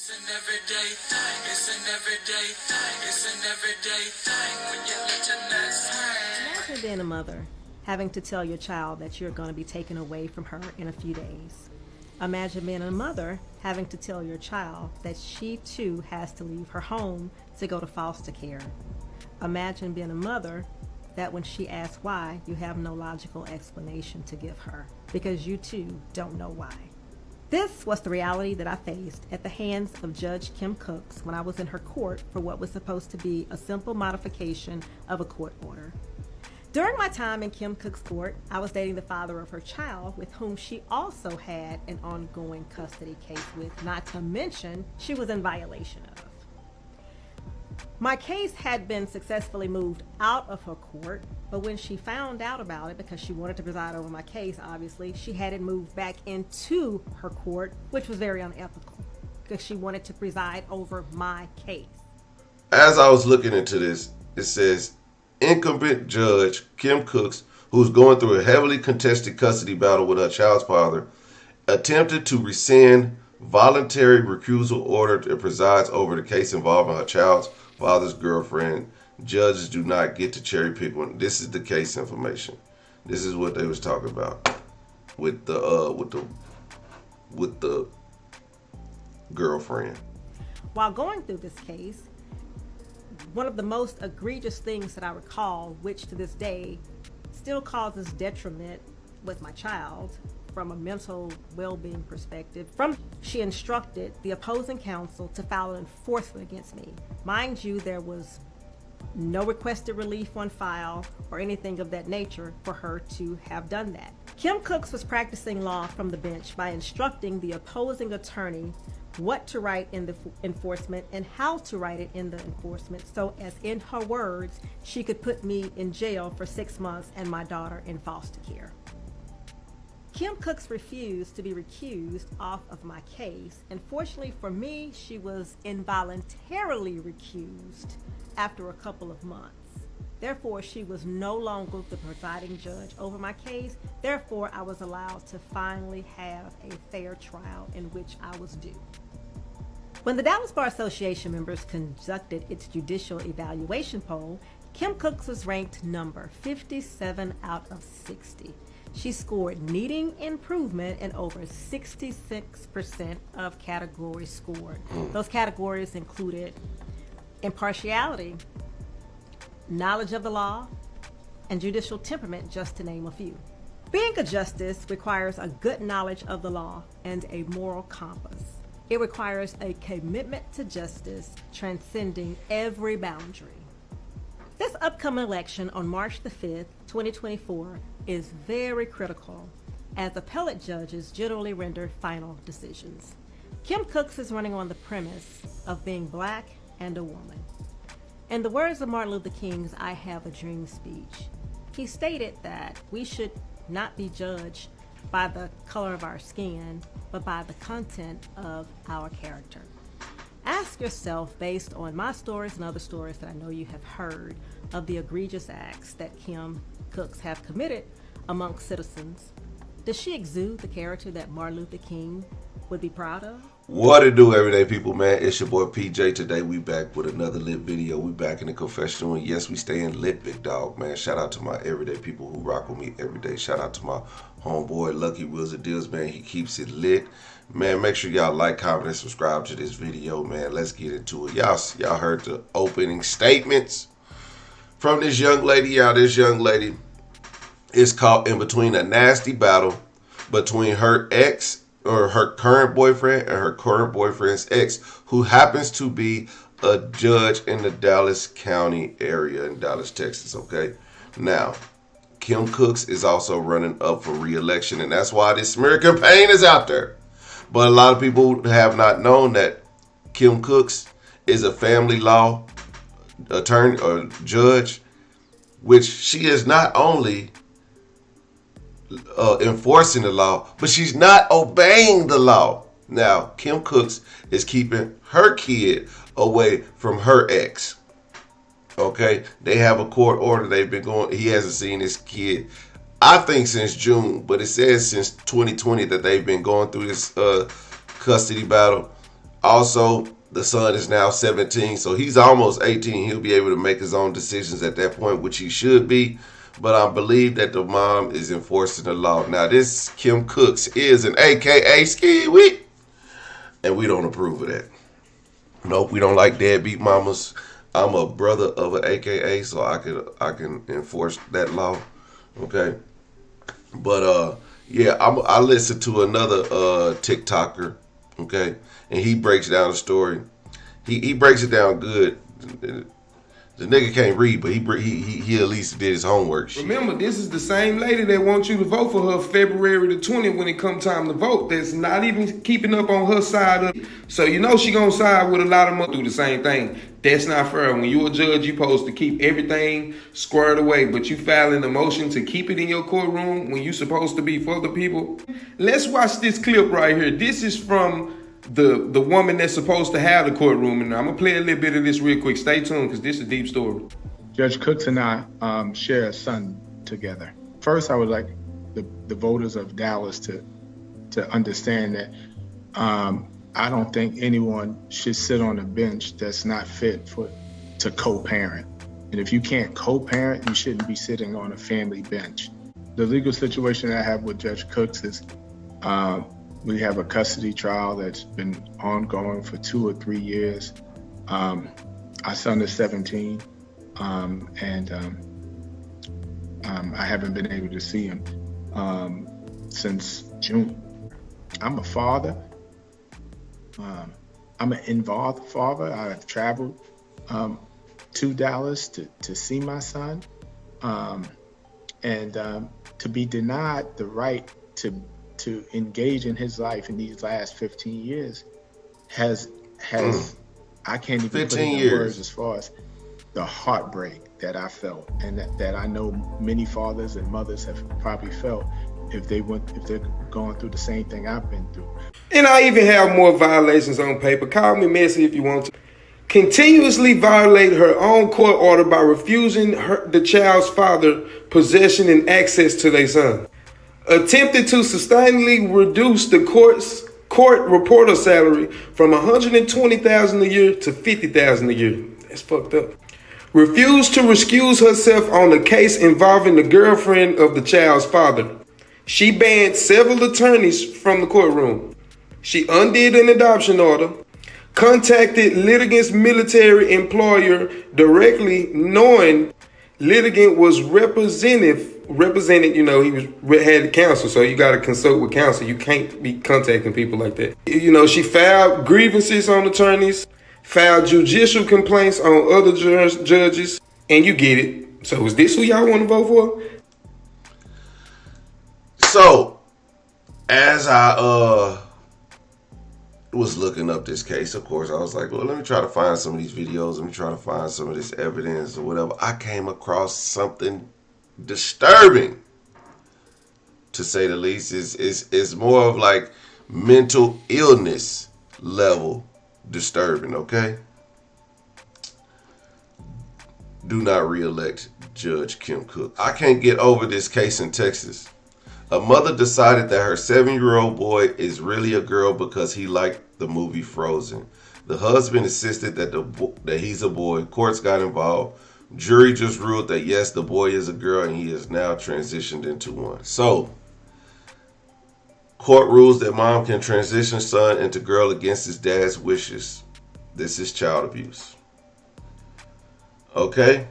It's an everyday thing. It's an everyday thing. It's an everyday thing when you let your nuts hang. Imagine being a mother, having to tell your child that you're going to be taken away from her in a few days. Imagine being a mother, having to tell your child that she too has to leave her home to go to foster care. Imagine being a mother that when she asks why, you have no logical explanation to give her because you too don't know why. This was the reality that I faced at the hands of Judge Kim Cooks when I was in her court for what was supposed to be a simple modification of a court order. During my time in Kim Cook's court, I was dating the father of her child, with whom she also had an ongoing custody case with, not to mention she was in violation of. My case had been successfully moved out of her court, but when she found out about it, because she wanted to preside over my case, obviously, she had it moved back into her court, which was very unethical, because she wanted to preside over my case. As I was looking into this, it says, incumbent judge Kim Cooks, who's going through a heavily contested custody battle with her child's father, attempted to rescind voluntary recusal order that presides over the case involving her child's father's girlfriend. Judges do not get to cherry pick one. This is the case information. This is what they was talking about with the girlfriend. While going through this case, one of the most egregious things that I recall, which to this day still causes detriment with my child from a mental well-being perspective, she instructed the opposing counsel to file an enforcement against me. Mind you, there was no requested relief on file or anything of that nature for her to have done that. Kim Cooks was practicing law from the bench by instructing the opposing attorney what to write in the enforcement and how to write it in the enforcement, so as in her words, she could put me in jail for 6 months and my daughter in foster care. Kim Cooks refused to be recused off of my case, and fortunately for me, she was involuntarily recused after a couple of months. Therefore, she was no longer the presiding judge over my case. Therefore, I was allowed to finally have a fair trial in which I was due. When the Dallas Bar Association members conducted its judicial evaluation poll, Kim Cooks was ranked number 57 out of 60. She scored needing improvement in over 66% of categories scored. Those categories included impartiality, knowledge of the law, and judicial temperament, just to name a few. Being a justice requires a good knowledge of the law and a moral compass. It requires a commitment to justice transcending every boundary. This upcoming election on March the 5th, 2024 is very critical as appellate judges generally render final decisions. Kim Cooks is running on the premise of being black and a woman. In the words of Martin Luther King's I Have a Dream speech, he stated that we should not be judged by the color of our skin, but by the content of our character. Ask yourself, based on my stories and other stories that I know you have heard of the egregious acts that Kim Cooks have committed amongst citizens, does she exude the character that Martin Luther King would be proud of? What it do, everyday people, man? It's your boy PJ. Today we back with another lit video. We back in the confessional, and yes, we staying lit, big dog, man. Shout out to my everyday people who rock with me every day. Shout out to my homeboy Lucky Wheels of Deals, man. He keeps it lit, man. Make sure y'all like, comment, and subscribe to this video, man. Let's get into it. Y'all heard the opening statements from this young lady. This young lady is caught in between a nasty battle between her ex, or her current boyfriend, and her current boyfriend's ex, who happens to be a judge in the Dallas County area in Dallas, Texas, okay? Now, Kim Cooks is also running up for re-election, and that's why this smear campaign is out there. But a lot of people have not known that Kim Cooks is a family law attorney or judge, which she is not only enforcing the law, but she's not obeying the law. Now, Kim Cooks is keeping her kid away from her ex. Okay, they have a court order. They've been going. He hasn't seen his kid, I think, since June, but it says since 2020 that they've been going through this custody battle. Also, the son is now 17, so he's almost 18. He'll be able to make his own decisions at that point, which he should be. But I believe that the mom is enforcing the law. Now, this Kim Cooks is an AKA ski week, and we don't approve of that. Nope, we don't like deadbeat mamas. I'm a brother of an AKA, so I can enforce that law. Okay, but yeah, I listened to another TikToker. Okay, and he breaks down the story. He breaks it down good. The nigga can't read, but he at least did his homework. Remember, this is the same lady that wants you to vote for her February the 20th when it come time to vote. That's not even keeping up on her side of it. So you know she gonna side with a lot of money do the same thing. That's not fair. When you a judge, you supposed to keep everything squared away, but you filing a motion to keep it in your courtroom when you supposed to be for the people. Let's watch this clip right here. This is from the woman that's supposed to have the courtroom, and I'm gonna play a little bit of this real quick. Stay tuned, because this is a deep story. Judge Cooks and I share a son together. First, I would like the voters of Dallas to understand that I don't think anyone should sit on a bench that's not fit to co-parent. And if you can't co-parent, you shouldn't be sitting on a family bench. The legal situation I have with Judge Cooks is we have a custody trial that's been ongoing for 2 or 3 years. Our son is 17, and I haven't been able to see him since June. I'm a father. I'm an involved father. I have traveled to Dallas to see my son, and to be denied the right to engage in his life in these last 15 years has I can't even put it in words as far as the heartbreak that I felt, and that I know many fathers and mothers have probably felt if they're going through the same thing I've been through. And I even have more violations on paper. Call me messy if you want to. Continuously violate her own court order by refusing the child's father possession and access to their son. Attempted to sustainably reduce the court reporter salary from $120,000 a year to $50,000 a year. That's fucked up. Refused to recuse herself on a case involving the girlfriend of the child's father. She banned several attorneys from the courtroom. She undid an adoption order. Contacted litigant's military employer directly, knowing litigant was represented, you know, had counsel, so you got to consult with counsel. You can't be contacting people like that. You know, she filed grievances on attorneys, filed judicial complaints on other judges, and you get it. So is this who y'all want to vote for? So, as I was looking up this case, of course, I was like, well, let me try to find some of these videos. Let me try to find some of this evidence or whatever. I came across something disturbing, to say the least. It's more of like mental illness level disturbing, okay? Do not re-elect Judge Kim Cook. I can't get over this case in Texas. A mother decided that her 7-year-old boy is really a girl because he liked the movie Frozen. The husband insisted that he's a boy. Courts got involved. Jury just ruled that yes, the boy is a girl, and he is now transitioned into one. So, court rules that mom can transition son into girl against his dad's wishes. This is child abuse. Okay?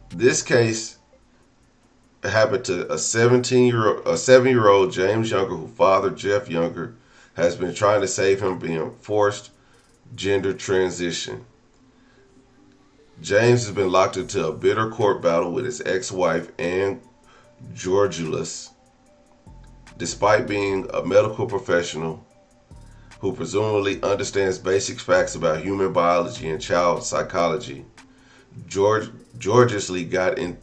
This case happened to a 7-year-old James Younger, whose father, Jeff Younger, has been trying to save him being forced gender transition. James has been locked into a bitter court battle with his ex-wife, Ann Georgioulas, despite being a medical professional who presumably understands basic facts about human biology and child psychology. Georgiously got it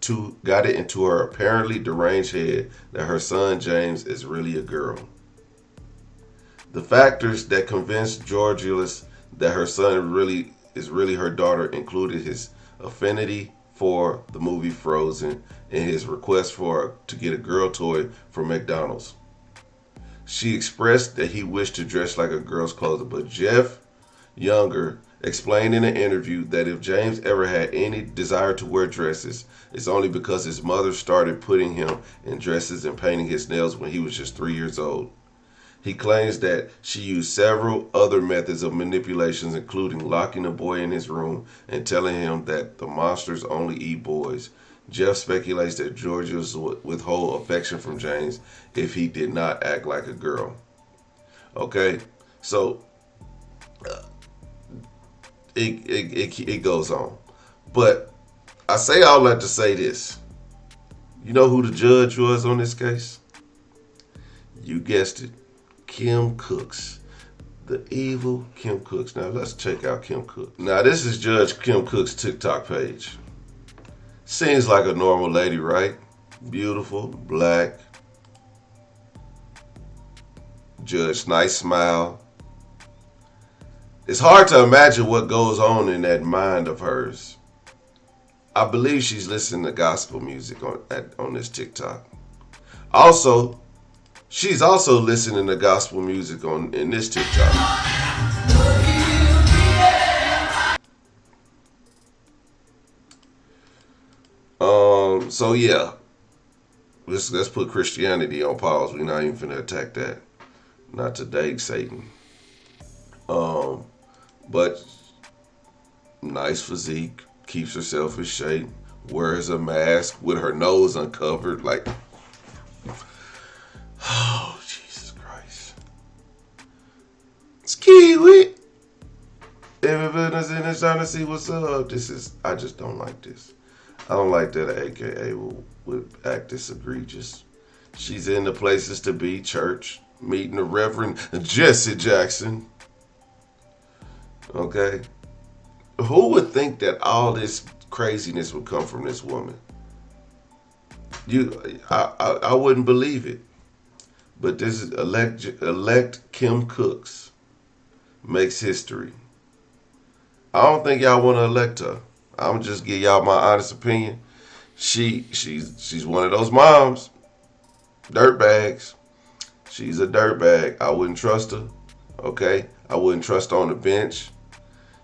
into her apparently deranged head that her son James is really a girl. The factors that convinced Georgioulas that her son is really her daughter included his affinity for the movie Frozen and his request to get a girl toy from McDonald's. She expressed that he wished to dress like a girl's clothes, but Jeff Younger explained in an interview that if James ever had any desire to wear dresses, it's only because his mother started putting him in dresses and painting his nails when he was just 3 years old. He claims that she used several other methods of manipulations, including locking a boy in his room and telling him that the monsters only eat boys. Jeff speculates that Georgia would withhold affection from James if he did not act like a girl. Okay, so it goes on. But I say all that to say this. You know who the judge was on this case? You guessed it. Kim Cooks. The evil Kim Cooks. Now let's check out Kim Cooks. Now this is Judge Kim Cooks' TikTok page. Seems like a normal lady, right? Beautiful, black. Judge, nice smile. It's hard to imagine what goes on in that mind of hers. I believe she's listening to gospel music on this TikTok. Also, she's also listening to gospel music in this TikTok. So yeah, let's put Christianity on pause. We're not even finna attack that. Not today, Satan. But nice physique, keeps herself in shape, wears a mask with her nose uncovered, like, oh Jesus Christ. It's Kiwi. Everybody's in there trying to see what's up. I just don't like this. I don't like that AKA would act this egregious. She's in the places to be, church, meeting the Reverend Jesse Jackson. Okay? Who would think that all this craziness would come from this woman? I wouldn't believe it. But this is elect Kim Cooks makes history. I don't think y'all want to elect her. I'm just give y'all my honest opinion. She's one of those moms, dirtbags. She's a dirtbag. I wouldn't trust her. Okay, I wouldn't trust her on the bench.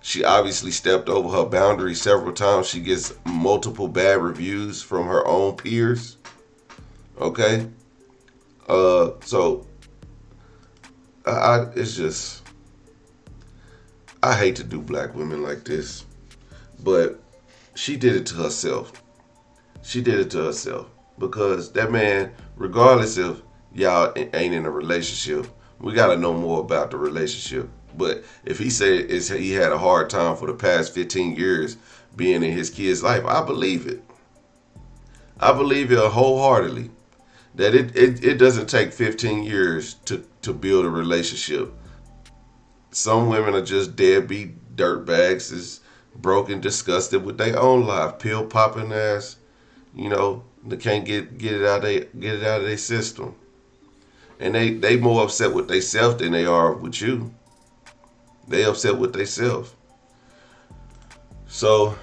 She obviously stepped over her boundaries several times. She gets multiple bad reviews from her own peers. Okay, so it's just, I hate to do black women like this, but she did it to herself. She did it to herself because that man, regardless if y'all ain't in a relationship, we got to know more about the relationship. But if he said he had a hard time for the past 15 years being in his kid's life, I believe it. I believe it wholeheartedly. That it doesn't take 15 years to build a relationship. Some women are just deadbeat dirtbags, is broken, disgusted with their own life, pill popping ass. You know, they can't get it out of their system, and they more upset with themselves than they are with you. They upset with themselves. So,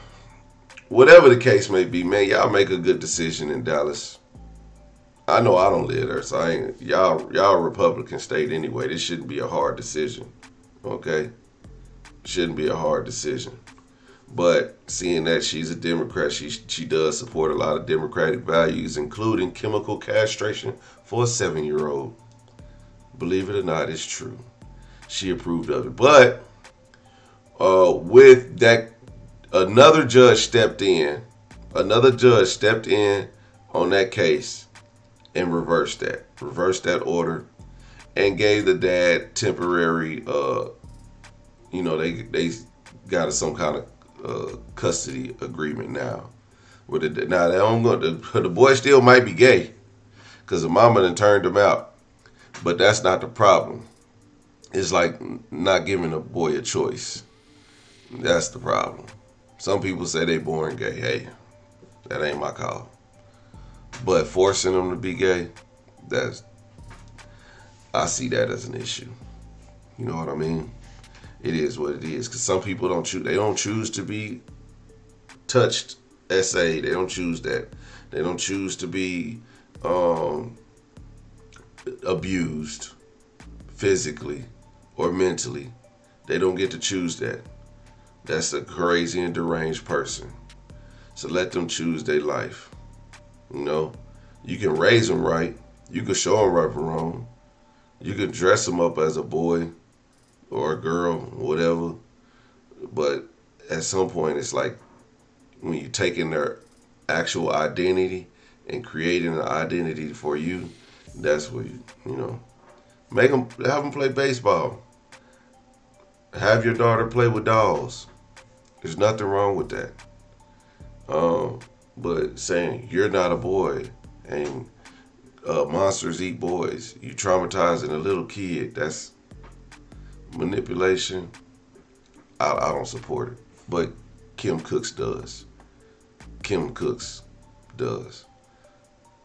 whatever the case may be, man, y'all make a good decision in Dallas. I know I don't live there, so y'all Republican state anyway. This shouldn't be a hard decision, okay? Shouldn't be a hard decision. But seeing that she's a Democrat, she does support a lot of democratic values, including chemical castration for a 7-year-old. Believe it or not, it's true. She approved of it. But with that, another judge stepped in on that case and reversed that order, and gave the dad temporary, they got some kind of custody agreement now. Now the boy still might be gay because the mama done turned him out, but that's not the problem. It's like not giving a boy a choice. That's the problem. Some people say they born gay. Hey, that ain't my call. But forcing them to be gay, I see that as an issue. You know what I mean? It is what it is. Because some people don't choose. They don't choose to be touched. They don't choose that. They don't choose to be abused. physically or mentally. They don't get to choose that. That's a crazy and deranged person. So let them choose their life. You know, you can raise them right. You can show them right from wrong. You can dress them up as a boy or a girl, whatever. But at some point, it's like when you're taking their actual identity and creating an identity for you, that's what you know. Have them play baseball. Have your daughter play with dolls. There's nothing wrong with that. But saying you're not a boy and monsters eat boys, you traumatizing a little kid, that's manipulation. I don't support it. But Kim Cooks does. Kim Cooks does.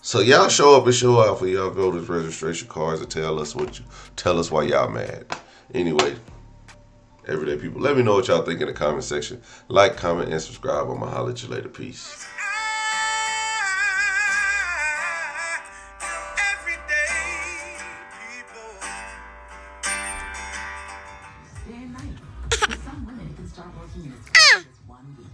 So y'all show up and show out for y'all voters' registration cards and tell us why y'all mad. Anyway, everyday people, let me know what y'all think in the comment section. Like, comment, and subscribe. I'ma holler at you later. Peace. Day and night. For some women, it can start working in as fast as 1 week.